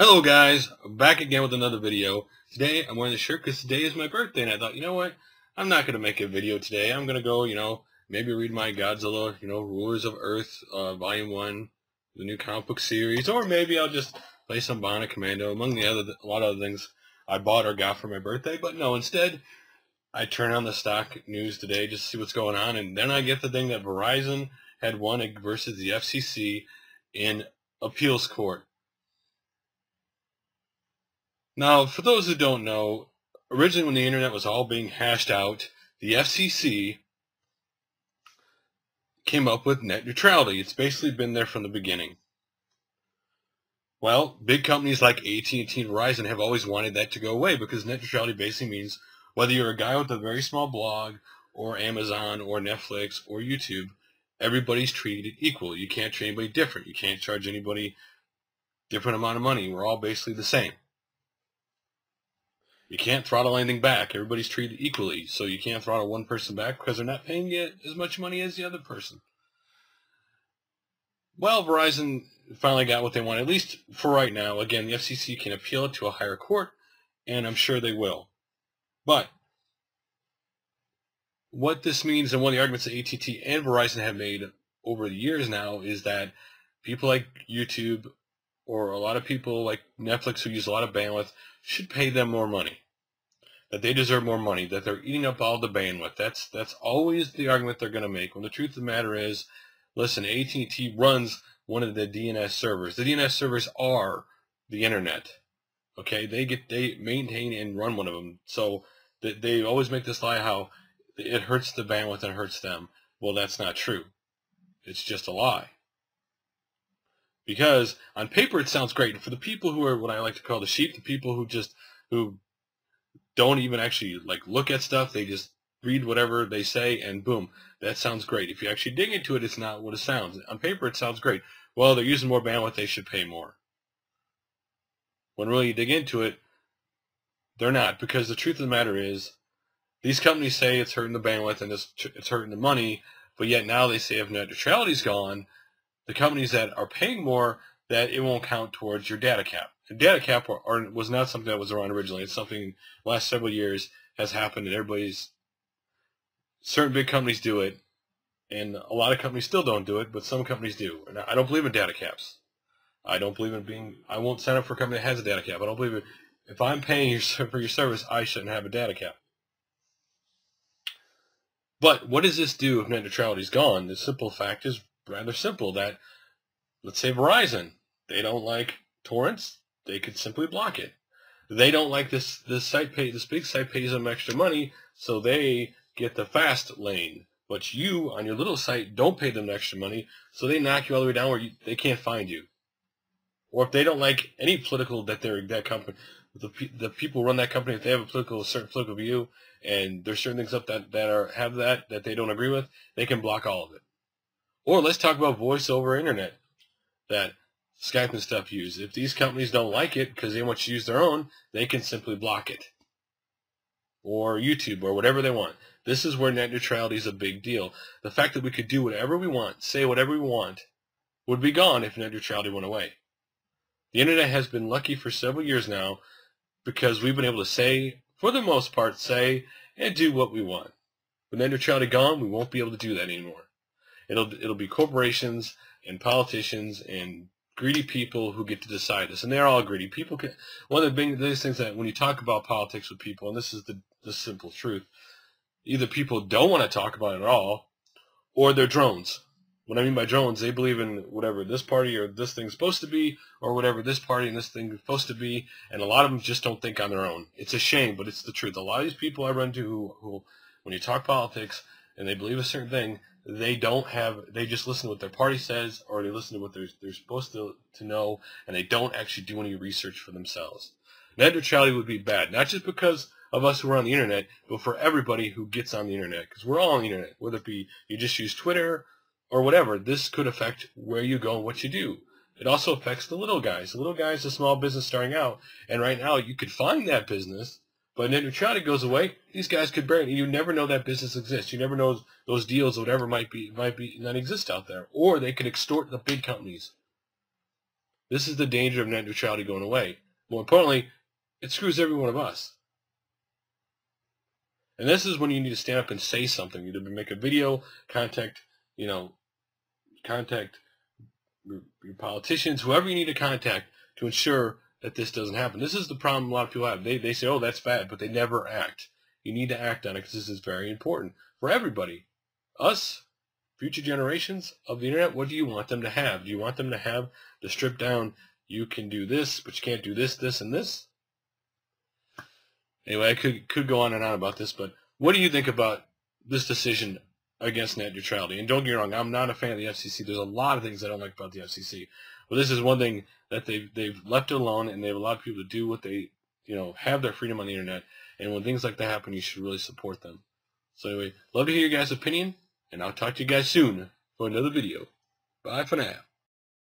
Hello guys, I'm back again with another video. Today I'm wearing this shirt because today is my birthday, and I thought, you know what, I'm not going to make a video today. I'm going to go, maybe read my Godzilla, Rulers of Earth, Volume 1, the new comic book series, or maybe I'll just play some Bionic Commando, among a lot of other things I bought or got for my birthday. But no, instead, I turn on the stock news today just to see what's going on, and then I get the thing that Verizon had won versus the FCC in appeals court. Now, for those who don't know, originally when the internet was all being hashed out, the FCC came up with net neutrality. It's basically been there from the beginning. Well, big companies like AT&T and Verizon have always wanted that to go away because net neutrality basically means whether you're a guy with a very small blog or Amazon or Netflix or YouTube, everybody's treated equal. You can't treat anybody different. You can't charge anybody different amount of money. We're all basically the same. You can't throttle anything back. Everybody's treated equally, so you can't throttle one person back because they're not paying you as much money as the other person. Well, Verizon finally got what they want, at least for right now. Again, the FCC can appeal it to a higher court, and I'm sure they will. But what this means, and one of the arguments that AT&T and Verizon have made over the years now, is that people like YouTube or a lot of people like Netflix who use a lot of bandwidth should pay them more money, that they deserve more money, that they're eating up all the bandwidth. That's always the argument they're going to make. When the truth of the matter is, listen, AT&T runs one of the DNS servers. The DNS servers are the internet. Okay, they maintain and run one of them. So they always make this lie how it hurts the bandwidth and hurts them. Well, that's not true. It's just a lie. Because on paper it sounds great. And for the people who are what I like to call the sheep, the people who don't even actually look at stuff, they just read whatever they say and boom, that sounds great. If you actually dig into it, it's not what it sounds. On paper it sounds great. Well, they're using more bandwidth, they should pay more. When really you dig into it, they're not, because the truth of the matter is these companies say it's hurting the bandwidth and it's hurting the money, but yet now they say if net neutrality's gone, the companies that are paying more, that it won't count towards your data cap. The data cap was not something that was around originally. It's something the last several years has happened, and certain big companies do it, and a lot of companies still don't do it, but some companies do. And I don't believe in data caps. I don't believe in I won't sign up for a company that has a data cap. I don't believe it. If I'm paying for your service, I shouldn't have a data cap. But what does this do if net neutrality is gone? The simple fact is rather simple, that let's say Verizon, they don't like torrents, they could simply block it. They don't like this big site pays them extra money, so they get the fast lane. But you, on your little site, don't pay them extra money, so they knock you all the way down where they can't find you. Or if they don't like any political that company, the people who run that company, if they have a certain political view, and there's certain things up that they don't agree with, they can block all of it. Or let's talk about voice over internet that Skype and stuff use. If these companies don't like it because they want you to use their own, they can simply block it. Or YouTube or whatever they want. This is where net neutrality is a big deal. The fact that we could do whatever we want, say whatever we want, would be gone if net neutrality went away. The internet has been lucky for several years now because we've been able to say, for the most part, say and do what we want. With net neutrality gone, we won't be able to do that anymore. It'll be corporations and politicians and greedy people who get to decide this, and they're all greedy. One of the biggest things that when you talk about politics with people, and this is the simple truth, either people don't want to talk about it at all, or they're drones. What I mean by drones, they believe in whatever this party or this thing's supposed to be, or whatever this party and this thing is supposed to be, and a lot of them just don't think on their own. It's a shame, but it's the truth. A lot of these people I run to who when you talk politics and they believe a certain thing, they just listen to what their party says, or they listen to what they're supposed to know, and they don't actually do any research for themselves. Net neutrality would be bad, not just because of us who are on the internet, but for everybody who gets on the internet, because we're all on the internet, whether it be you just use Twitter or whatever. This could affect where you go and what you do. It also affects the little guys. The little guys, the small business starting out, and right now you could find that business, but net neutrality goes away, these guys could barely, you never know that business exists. You never know those deals or whatever might be not exist out there. Or they could extort the big companies. This is the danger of net neutrality going away. More importantly, it screws every one of us. And this is when you need to stand up and say something. Either make a video, contact your politicians, whoever you need to contact to ensure that this doesn't happen. This is the problem a lot of people have. They say, oh, that's bad, but they never act. You need to act on it because this is very important for everybody. Us, future generations of the internet, what do you want them to have? Do you want them to have the stripped down, you can do this, but you can't do this, this, and this? Anyway, I could go on and on about this, but what do you think about this decision against net neutrality? And don't get me wrong, I'm not a fan of the FCC. There's a lot of things I don't like about the FCC. But this is one thing that they've left alone, and they've allowed people to do what they, have their freedom on the internet. And when things like that happen, you should really support them. So anyway, love to hear your guys' opinion, and I'll talk to you guys soon for another video. Bye for now.